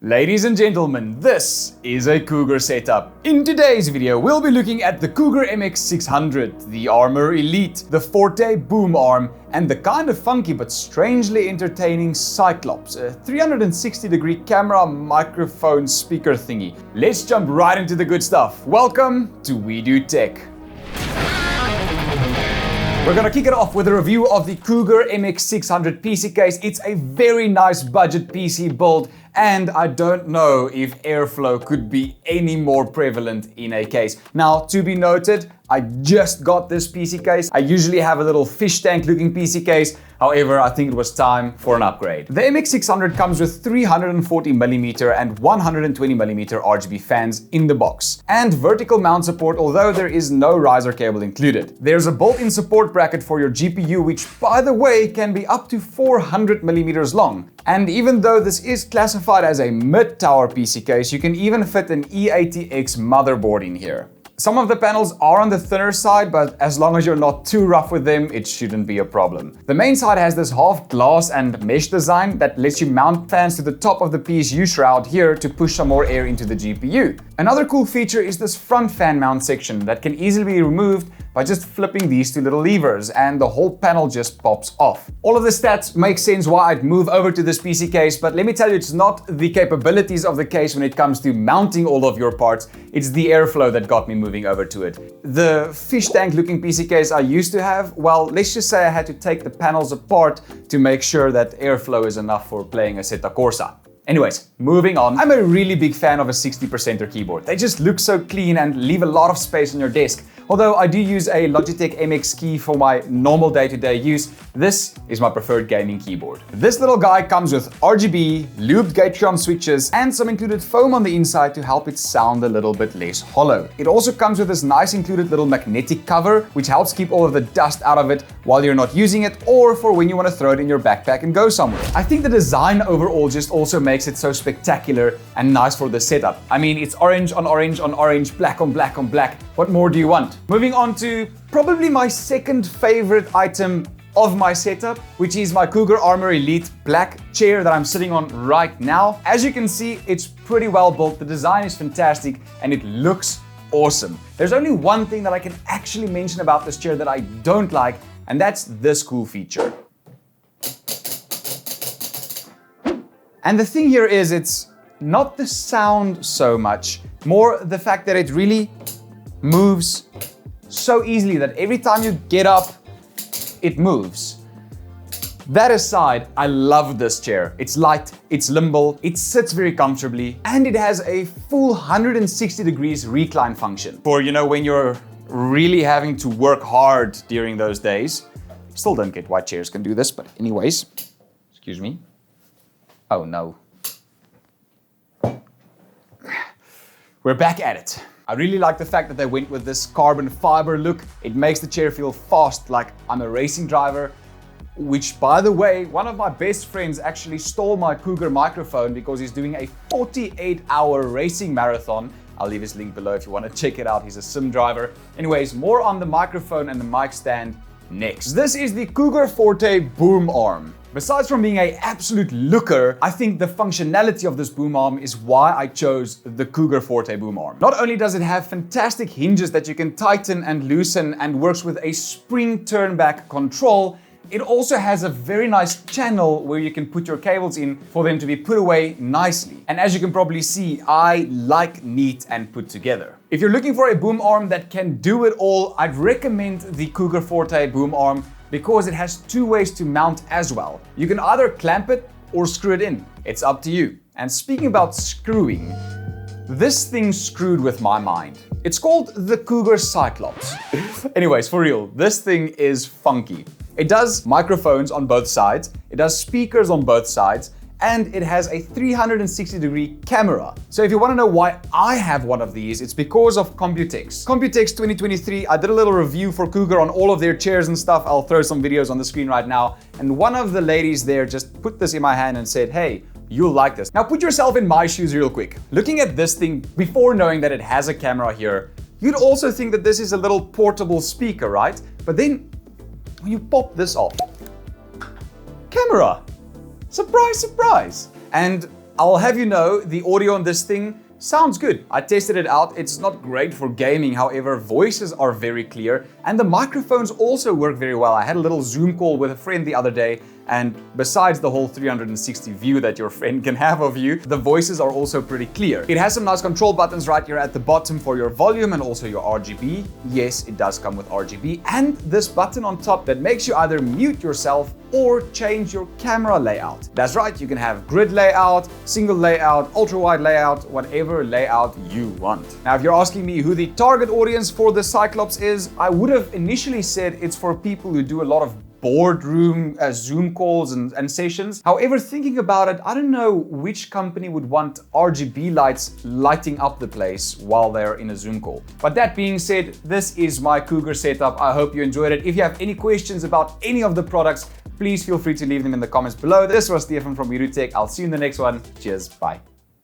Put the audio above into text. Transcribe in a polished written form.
Ladies and gentlemen, this is a Cougar setup. In today's video, we'll be looking at the Cougar MX600, the Armor Elite, the Forte boom arm, and the kind of funky but strangely entertaining Cyclops, a 360-degree camera microphone speaker thingy. Let's jump right into the good stuff. Welcome to We Do Tech. We're gonna kick it off with a review of the Cougar MX600 PC case. It's a very nice budget PC build, and I don't know if airflow could be any more prevalent in a case. Now, to be noted, I just got this PC case. I usually have a little fish tank looking PC case. However, I think it was time for an upgrade. The MX600 comes with 340mm and 120mm RGB fans in the box, and vertical mount support, although there is no riser cable included. There's a built-in support bracket for your GPU, which, by the way, can be up to 400mm long. And even though this is classified as a mid-tower PC case, you can even fit an E80X motherboard in here. Some of the panels are on the thinner side, but as long as you're not too rough with them, it shouldn't be a problem. The main side has this half glass and mesh design that lets you mount fans to the top of the PSU shroud here to push some more air into the GPU. Another cool feature is this front fan mount section that can easily be removed by just flipping these two little levers, and the whole panel just pops off. All of the stats make sense why I'd move over to this PC case, but let me tell you, it's not the capabilities of the case when it comes to mounting all of your parts, it's the airflow that got me moving over to it. The fish tank looking PC case I used to have, well, let's just say I had to take the panels apart to make sure that airflow is enough for playing Assetto Corsa. Anyways, moving on. I'm a really big fan of a 60% keyboard. They just look so clean and leave a lot of space on your desk. Although I do use a Logitech MX key for my normal day-to-day use, this is my preferred gaming keyboard. This little guy comes with RGB, looped Gatron switches, and some included foam on the inside to help it sound a little bit less hollow. It also comes with this nice included little magnetic cover, which helps keep all of the dust out of it while you're not using it, or for when you want to throw it in your backpack and go somewhere. I think the design overall just also makes it so spectacular and nice for the setup. I mean, it's orange on orange on orange, black on black on black. What more do you want? Moving on to probably my second favorite item of my setup, which is my Cougar Armor Elite black chair that I'm sitting on right now. As you can see, it's pretty well built, the design is fantastic, and it looks awesome. There's only one thing that I can actually mention about this chair that I don't like, and that's this cool feature. And the thing here is, it's not the sound so much, more the fact that it really moves so easily that every time you get up, it moves. That aside, I love this chair. It's light, it's limber, it sits very comfortably, and it has a full 160 degrees recline function. For, you know, when you're really having to work hard during those days. Still don't get why chairs can do this, but anyways, excuse me. Oh no. We're back at it. I really like the fact that they went with this carbon fiber look. It makes the chair feel fast, like I'm a racing driver, which, by the way, one of my best friends actually stole my Cougar microphone because he's doing a 48-hour racing marathon. I'll leave his link below if you want to check it out. He's a sim driver. Anyways, more on the microphone and the mic stand next. This is the Cougar Forte boom arm. Besides from being an absolute looker, I think the functionality of this boom arm is why I chose the Cougar Forte boom arm. Not only does it have fantastic hinges that you can tighten and loosen and works with a spring turn back control, it also has a very nice channel where you can put your cables in for them to be put away nicely. And as you can probably see, I like neat and put together. If you're looking for a boom arm that can do it all, I'd recommend the Cougar Forte boom arm because it has two ways to mount as well. You can either clamp it or screw it in. It's up to you. And speaking about screwing, this thing screwed with my mind. It's called the Cougar Cyclops. Anyways, for real, this thing is funky. It does microphones on both sides, it does speakers on both sides, and it has a 360-degree camera. So if you want to know why I have one of these, it's because of Computex. Computex 2023, I did a little review for Cougar on all of their chairs and stuff. I'll throw some videos on the screen right now. And one of the ladies there just put this in my hand and said, hey, you'll like this. Now put yourself in my shoes real quick. Looking at this thing before knowing that it has a camera here, you'd also think that this is a little portable speaker, right? But then when you pop this off, camera. Surprise, surprise. And I'll have you know, the audio on this thing sounds good. I tested it out. It's not great for gaming, however, voices are very clear and the microphones also work very well. I had a little Zoom call with a friend the other day, and besides the whole 360 view that your friend can have of you, the voices are also pretty clear. It has some nice control buttons right here at the bottom for your volume and also your RGB. Yes, it does come with RGB, and this button on top that makes you either mute yourself or change your camera layout. That's right, you can have grid layout, single layout, ultra wide layout, whatever layout you want. Now, if you're asking me who the target audience for the Cyclops is, I would have initially said it's for people who do a lot of boardroom Zoom calls and sessions. However, thinking about it, I don't know which company would want RGB lights lighting up the place while they're in a Zoom call. But that being said, this is my Cougar setup. I hope you enjoyed it. If you have any questions about any of the products, please feel free to leave them in the comments below. This was Stefan from Tech. I'll see you in the next one. Cheers, bye.